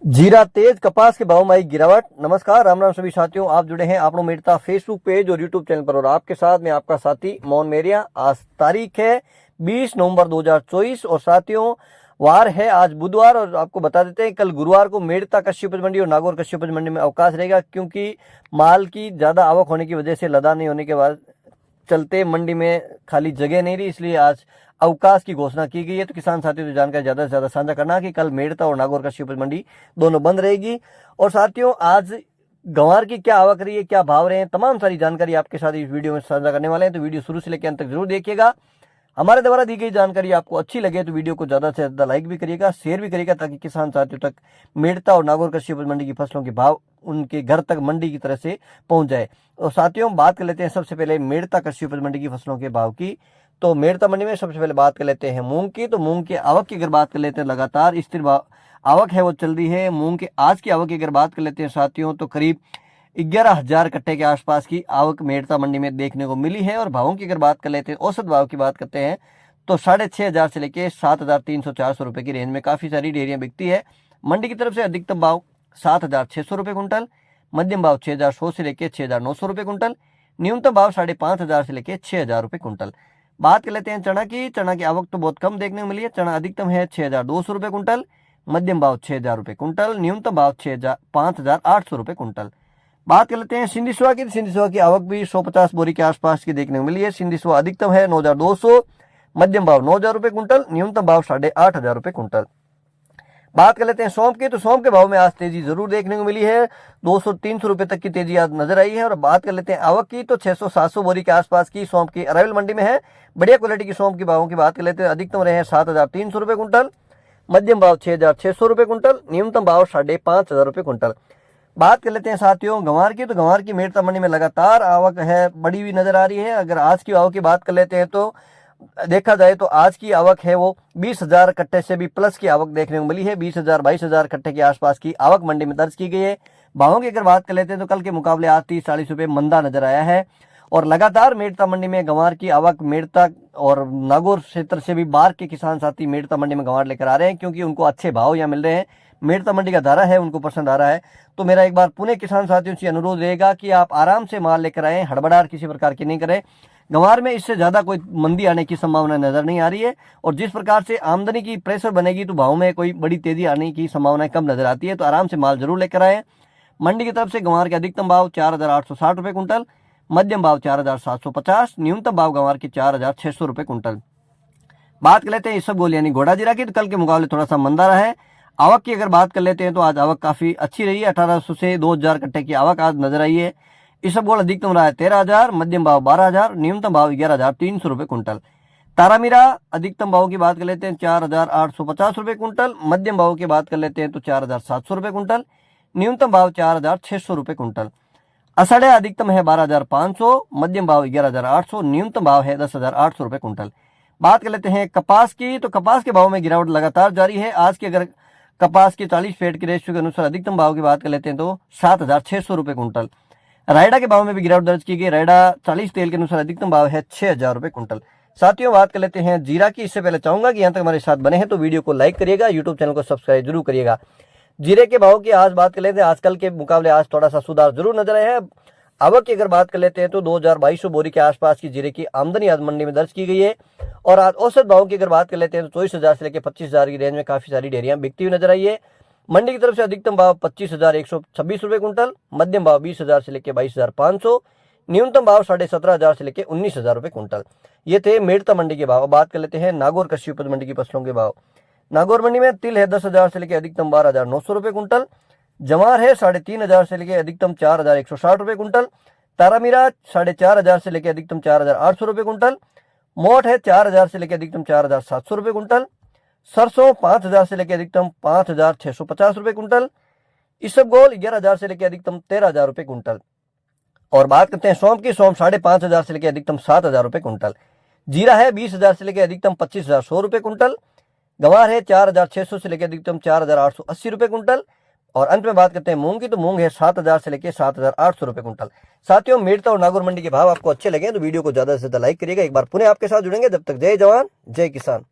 जीरा तेज कपास के भाव में आई गिरावट। नमस्कार, राम राम सभी साथियों, आप जुड़े हैं आपनो मेड़ता फेसबुक पेज और यूट्यूब चैनल पर और आपके साथ मैं आपका साथी मोहन मेरिया। आज तारीख है 20 नवंबर 2024 और साथियों वार है आज बुधवार। और आपको बता देते हैं कल गुरुवार को मेड़ता कृषि उपज मंडी और नागौर कृषि उपज मंडी में अवकाश रहेगा, क्योंकि माल की ज्यादा आवक होने की वजह से लदा नहीं होने के बाद चलते मंडी में खाली जगह नहीं रही, इसलिए आज अवकाश की घोषणा की गई है। तो किसान साथियों को जानकारी ज्यादा से ज्यादा साझा करना कि कल मेड़ता और नागौर कृषि उपज मंडी दोनों बंद रहेगी। और साथियों आज गंवार की क्या आवक रही है, क्या भाव रहे हैं, तमाम सारी जानकारी आपके साथ इस वीडियो में साझा करने वाले हैं। तो वीडियो शुरू से लेकर अंत तक जरूर देखिएगा। हमारे द्वारा दी गई जानकारी आपको अच्छी लगे तो वीडियो को ज्यादा से ज्यादा लाइक भी करिएगा, शेयर भी करिएगा, ताकि किसान साथियों तक मेड़ता और नागौर कृषि उपज मंडी की फसलों के भाव उनके घर तक मंडी की तरह से पहुंच जाए। और साथियों बात कर लेते हैं सबसे पहले मेड़ता कृषि उपज मंडी की फसलों के भाव की। तो मेड़ता मंडी में सबसे पहले बात कर लेते हैं मूंग की। तो मूंग की आवक की अगर बात कर लेते हैं लगातार स्थिर आवक है वो चल रही है। मूंग के आज की आवक की अगर बात कर लेते हैं साथियों तो करीब 11,000 कट्टे के आसपास की आवक मेड़ता मंडी में देखने को मिली है। और भावों की अगर बात कर लेते हैं, औसत भाव की बात करते हैं तो 6,500 से लेके 7,300-400 रुपए की रेंज में काफी सारी डेयरियां बिकती है। मंडी की तरफ से अधिकतम भाव 7,600 रुपए कुंटल, मध्यम भाव 6,100 से लेके 6,900 रुपए कुंटल, न्यूनतम भाव 5,500 से लेके 6,000 रुपए कुंटल। बात कर लेते हैं चना की। चना की आवक तो बहुत कम देखने को मिली है। चना अधिकतम है 6,200 रुपए कुंटल, मध्यम भाव 6,000 रुपए कुंटल, न्यूनतम भाव 5,800 रुपए कुंटल। बात कर लेते हैं सिंधिसुआ की। सिंधिसुआ की आवक भी 150 बोरी के आसपास की देखने को मिली है। सिंधिसुआ अधिकतम है 9,200, मध्यम भाव 9,000 रुपए कुंटल, न्यूनतम भाव 8,500 रुपए कुंटल। बात कर लेते हैं सौंफ की। तो सौंफ के भाव में आज तेजी जरूर देखने को मिली है, 200-300 रुपए तक की तेजी आज नजर आई है। और बात कर लेते हैं आवक की तो 600-700 बोरी के आसपास की सौंफ की अराइवल मंडी में है। बढ़िया क्वालिटी की सौंफ की भावों की बात कर लेते हैं, अधिकतम रहे हैं 7,300 रुपए कुंटल, मध्यम भाव 6,600 रुपए कुंटल, न्यूनतम भाव 5,500 रुपए कुंटल। बात कर लेते हैं साथियों गंवार की। तो गंवार की मेड़ता मंडी में लगातार आवक है बढ़ी हुई नजर आ रही है। अगर आज की आवक की बात कर लेते हैं तो देखा जाए तो आज की आवक है वो 20,000 कट्टे से भी प्लस की आवक देखने को मिली है। 20,000-22,000 कट्टे के आसपास की आवक मंडी में दर्ज की गई है। भावों की अगर बात कर लेते हैं तो कल के मुकाबले आज 30-40 रुपए मंदा नजर आया है। और लगातार मेड़ता मंडी में गंवार की आवक मेड़ता और नागौर क्षेत्र से भी बाहर के किसान साथी मेड़ता मंडी में गंवार लेकर आ रहे हैं, क्योंकि उनको अच्छे भाव यहाँ मिल रहे हैं। मेड़ता मंडी का धारा है उनको पसंद आ रहा है। तो मेरा एक बार पुणे किसान साथियों से अनुरोध रहेगा कि आप आराम से माल लेकर आए, हड़बड़ाहट किसी प्रकार की नहीं करें। गंवार में इससे ज्यादा कोई मंदी आने की संभावना नजर नहीं आ रही है। और जिस प्रकार से आमदनी की प्रेशर बनेगी तो भाव में कोई बड़ी तेजी आने की संभावना कम नजर आती है। तो आराम से माल जरूर लेकर आए। मंडी की तरफ से गंवार के अधिकतम भाव 4,860 रुपए कुंटल, मध्यम भाव 4,750, न्यूनतम भाव गंवार की 4,600 रुपए कुंटल। बात कर लेते हैं इसबगोल यानी घोड़ा जीरा की। तो कल के मुकाबले थोड़ा सा मंदा रहा है। आवक की अगर बात कर लेते हैं तो आज आवक काफी अच्छी रही है। 1,800 से 2,000 कट्टे की आवक आज नजर आई है। इसबगोल अधिकतम रहा है 13,000, मध्यम भाव 12,000, न्यूनतम भाव 11,300 रुपए कुंटल। तारामीरा अधिकतम भाव की बात कर लेते हैं 4,850 रुपए कुंटल, मध्यम भाव की बात कर लेते हैं तो 4,700 रुपए कुंटल, न्यूनतम भाव 4,600 रुपए कुंटल। असड़े अधिकतम है 12,500, मध्यम भाव 11,800, न्यूनतम भाव है 10,800 रुपए कुंटल। बात कर लेते हैं कपास की। तो कपास के भाव में गिरावट लगातार जारी है। आज की अगर कपास के 40 फेट के रेशियो के अनुसार अधिकतम भाव की बात कर लेते हैं तो 7,600 रुपए कुंटल। रायडा के भाव में भी गिरावट दर्ज की गई। रायडा 40 तेल के अनुसार अधिकतम भाव है 6,000 रुपए कुंटल। साथियों बात कर लेते हैं जीरा की। इससे पहले चाहूंगा कि यहाँ तक हमारे साथ बने हैं तो वीडियो को लाइक करिएगा, यूट्यूब चैनल को सब्सक्राइब जरूर करिएगा। जीरे के भाव की आज बात कर लेते हैं। आजकल के मुकाबले आज थोड़ा सा सुधार जरूर नजर आया है। आवक की अगर बात कर लेते हैं तो 2,200 बोरी के आसपास की जीरे की आमदनी आज मंडी में दर्ज की गई है। और आज औसत भाव की अगर बात कर लेते हैं तो 24,000 से लेकर 25,000 की रेंज में काफी सारी डेयरियां बिकती हुई नजर आई है। मंडी की तरफ से अधिकतम भाव 25,126 रुपए कुंटल, मध्यम भाव 20,000 से लेकर 22,500, न्यूनतम भाव 17,500 से लेकर 19,000 रुपए कुंटल। ये थे मेड़ता मंडी के भाव। बात कर लेते हैं नागौर कृषि उपज मंडी की फसलों के भाव। नागौर मंडी में तिल है 10,000 से लेकर अधिकतम 12,900 रुपए कुंटल, जवार है 3,500 से लेकर अधिकतम 4,160 रुपए कुंटल, तारामीरा 4,500 से लेकर अधिकतम 4,800 रुपए कुंटल, मोठ है 4,000 से लेकर अधिकतम 4,700 रुपए कुंटल, सरसों 5,000 से लेकर अधिकतम 5,650 रुपए कुंटल, इसबगोल 11,000 से लेकर अधिकतम 13,000 रुपए कुंटल। और बात करते हैं सौंफ की। सौंफ 5,500 से लेकर अधिकतम 7,000 रुपए कुंटल। जीरा है 20,000 से लेकर अधिकतम 25,100 रुपए कुंटल। गंवार है 4,600 से लेकर अधिकतम 4,880 रुपए कुंटल। और अंत में बात करते हैं मूंग की। तो मूंग है 7,000 से लेकर 7,800 रुपए कुंटल। साथियों मेड़ता और नागौर मंडी के भाव आपको अच्छे लगे तो वीडियो को ज्यादा से ज्यादा लाइक करिएगा। एक बार पुनः आपके साथ जुड़ेंगे, जब तक जय जवान जय किसान।